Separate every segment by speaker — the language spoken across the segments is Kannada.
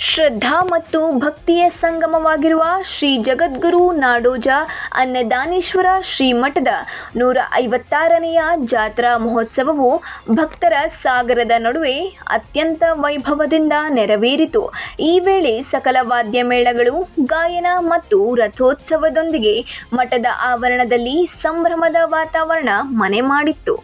Speaker 1: ಶ್ರದ್ಧಾ ಮತ್ತು ಭಕ್ತಿಯ ಸಂಗಮವಾಗಿರುವ ಶ್ರೀ ಜಗದ್ಗುರು ನಾಡೋಜ ಅನ್ನದಾನೀಶ್ವರ ಶ್ರೀಮಠದ 156ನೇಯ ಜಾತ್ರಾ ಮಹೋತ್ಸವವು ಭಕ್ತರ ಸಾಗರದ ನಡುವೆ ಅತ್ಯಂತ ವೈಭವದಿಂದ ನೆರವೇರಿತು. ಈ ವೇಳೆ ಸಕಲ ವಾದ್ಯ ಮೇಳಗಳು, ಗಾಯನ ಮತ್ತು ರಥೋತ್ಸವದೊಂದಿಗೆ ಮಠದ ಆವರಣದಲ್ಲಿ ಸಂಭ್ರಮದ ವಾತಾವರಣ ಮನೆ ಮಾಡಿತ್ತು.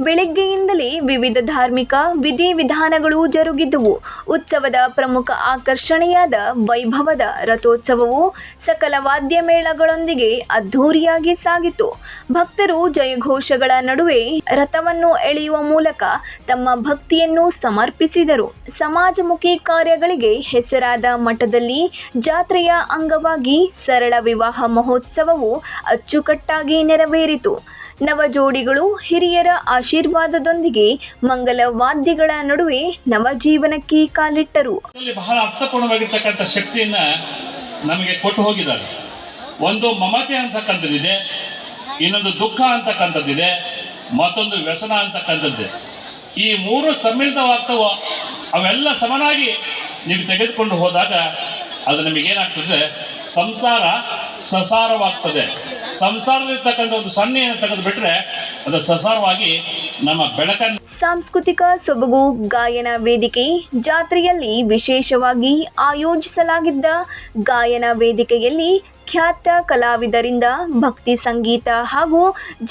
Speaker 1: ಬೆಳಗ್ಗೆಯಿಂದಲೇ ವಿವಿಧ ಧಾರ್ಮಿಕ ವಿಧಿವಿಧಾನಗಳು ಜರುಗಿದ್ದವು. ಉತ್ಸವದ ಪ್ರಮುಖ ಆಕರ್ಷಣೆಯಾದ ವೈಭವದ ರಥೋತ್ಸವವು ಸಕಲ ವಾದ್ಯ ಮೇಳಗಳೊಂದಿಗೆ ಅದ್ಧೂರಿಯಾಗಿ ಸಾಗಿತು. ಭಕ್ತರು ಜಯಘೋಷಗಳ ನಡುವೆ ರಥವನ್ನು ಎಳೆಯುವ ಮೂಲಕ ತಮ್ಮ ಭಕ್ತಿಯನ್ನು ಸಮರ್ಪಿಸಿದರು. ಸಮಾಜಮುಖಿ ಕಾರ್ಯಗಳಿಗೆ ಹೆಸರಾದ ಮಠದಲ್ಲಿ ಜಾತ್ರೆಯ ಅಂಗವಾಗಿ ಸರಳ ವಿವಾಹ ಮಹೋತ್ಸವವು ಅಚ್ಚುಕಟ್ಟಾಗಿ ನೆರವೇರಿತು. ನವಜೋಡಿಗಳು ಹಿರಿಯರ ಆಶೀರ್ವಾದದೊಂದಿಗೆ ಮಂಗಲ ವಾದ್ಯಗಳ ನಡುವೆ ನವಜೀವನಕ್ಕೆ ಕಾಲಿಟ್ಟರು.
Speaker 2: ಬಹಳ ಅರ್ಥಪೂರ್ಣವಾಗಿರ್ತಕ್ಕಂಥ ಶಕ್ತಿಯನ್ನ ನಮಗೆ ಕೊಟ್ಟು ಹೋಗಿದ್ದಾರೆ. ಒಂದು ಮಮತೆ ಅಂತಕ್ಕಂಥದ್ದಿದೆ, ಇನ್ನೊಂದು ದುಃಖ ಅಂತಕ್ಕಂಥದ್ದಿದೆ, ಮತ್ತೊಂದು ವ್ಯಸನ ಅಂತಕ್ಕಂಥದ್ದಿದೆ. ಈ ಮೂರು ಸಮ್ಮಿಳಿತವಾಗ್ತವೋ ಅವೆಲ್ಲ ಸಮನಾಗಿ ನೀವು ತೆಗೆದುಕೊಂಡು ಹೋದಾಗ ಅದು ನಮಗೇನಾಗ್ತದೆ, ಸಂಸಾರ ಸಸಾರವಾಗ್ತದೆ. ಸಂಸಾರದಲ್ಲಿರ್ತಕ್ಕಂಥ ಒಂದು ಸೊನ್ನೆಯನ್ನು ತೆಗೆದು ಬಿಟ್ರೆ ಅದು ಸಸಾರವಾಗಿ ನಮ್ಮ ಬೆಳಕನ್ನು.
Speaker 1: ಸಾಂಸ್ಕೃತಿಕ ಸೊಬಗು ಗಾಯನ ವೇದಿಕೆ ಜಾತ್ರೆಯಲ್ಲಿ ವಿಶೇಷವಾಗಿ ಆಯೋಜಿಸಲಾಗಿದ್ದ ಗಾಯನ ವೇದಿಕೆಯಲ್ಲಿ ಖ್ಯಾತ ಕಲಾವಿದರಿಂದ ಭಕ್ತಿ ಸಂಗೀತ ಹಾಗೂ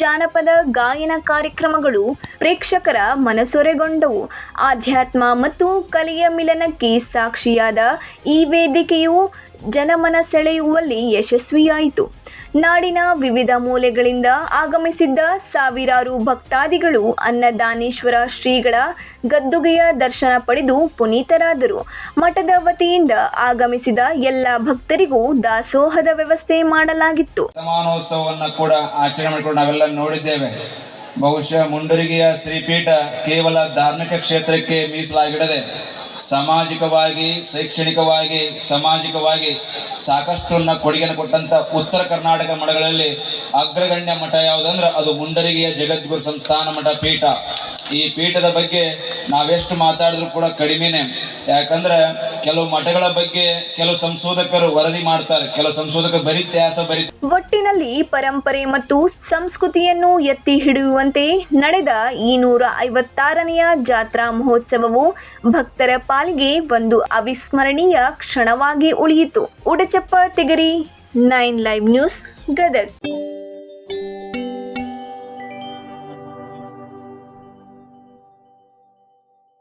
Speaker 1: ಜಾನಪದ ಗಾಯನ ಕಾರ್ಯಕ್ರಮಗಳು ಪ್ರೇಕ್ಷಕರ ಮನಸೊರೆಗೊಂಡವು. ಆಧ್ಯಾತ್ಮ ಮತ್ತು ಕಲೆಯ ಮಿಲನಕ್ಕೆ ಸಾಕ್ಷಿಯಾದ ಈ ವೇದಿಕೆಯು ಜನಮನ ಸೆಳೆಯುವಲ್ಲಿ ಯಶಸ್ವಿಯಾಯಿತು. ನಾಡಿನ ವಿವಿಧ ಮೂಲೆಗಳಿಂದ ಆಗಮಿಸಿದ್ದ ಸಾವಿರಾರು ಭಕ್ತಾದಿಗಳು ಅನ್ನದಾನೀಶ್ವರ ಶ್ರೀಗಳ ಗದ್ದುಗೆಯ ದರ್ಶನ ಪಡೆದು ಪುನೀತರಾದರು. ಮಠದ ವತಿಯಿಂದ ಆಗಮಿಸಿದ ಎಲ್ಲ ಭಕ್ತರಿಗೂ ದಾಸೋಹದ ವ್ಯವಸ್ಥೆ ಮಾಡಲಾಗಿತ್ತು.
Speaker 3: ಶತಮಾನೋತ್ಸವವನ್ನು ಕೂಡ ಆಚರಣೆ ಮಾಡಿಕೊಂಡು ನಾವೆಲ್ಲ ನೋಡಿದ್ದೇವೆ. ಬಹುಶಃ ಮುಂಡರಗಿಯ ಶ್ರೀಪೀಠ ಕೇವಲ ಧಾರ್ಮಿಕ ಕ್ಷೇತ್ರಕ್ಕೆ ಮೀಸಲಾಗಿಡದೆ ಸಾಮಾಜಿಕವಾಗಿ, ಶೈಕ್ಷಣಿಕವಾಗಿ, ಸಾಮಾಜಿಕವಾಗಿ ಸಾಕಷ್ಟನ್ನ ಕೊಡುಗೆಯನ್ನು ಕೊಟ್ಟಂತ ಉತ್ತರ ಕರ್ನಾಟಕ ಮಠಗಳಲ್ಲಿ ಅಗ್ರಗಣ್ಯ ಮಠ ಯಾವುದಂದ್ರೆ ಅದು ಮುಂಡರಗಿಯ ಜಗದ್ಗುರು ಸಂಸ್ಥಾನ ಮಠ ಪೀಠ. ಈ ಪೀಠದ ಬಗ್ಗೆ ನಾವೆಷ್ಟು ಮಾತಾಡಿದ್ರು ಕೂಡ ಕಡಿಮೆನೆ. ಯಾಕಂದ್ರೆ ಕೆಲವು ಮಠಗಳ ಬಗ್ಗೆ ಕೆಲವು ಸಂಶೋಧಕರು ವರದಿ ಮಾಡ್ತಾರೆ, ಕೆಲವು ಸಂಶೋಧಕರು ಬರೀ ಇತಿಹಾಸ ಬರೀ.
Speaker 1: ಒಟ್ಟಿನಲ್ಲಿ ಪರಂಪರೆ ಮತ್ತು ಸಂಸ್ಕೃತಿಯನ್ನು ಎತ್ತಿ ಹಿಡಿಯುವಂತೆ ನಡೆದ ಈ 156ನೇಯ ಜಾತ್ರಾ ಮಹೋತ್ಸವವು ಭಕ್ತರ ಪಾಲಿಗೆ ಒಂದು ಅವಿಸ್ಮರಣೀಯ ಕ್ಷಣವಾಗಿ ಉಳಿಯಿತು. Udachappa ತೆಗರಿ, 9 live news, Gadag.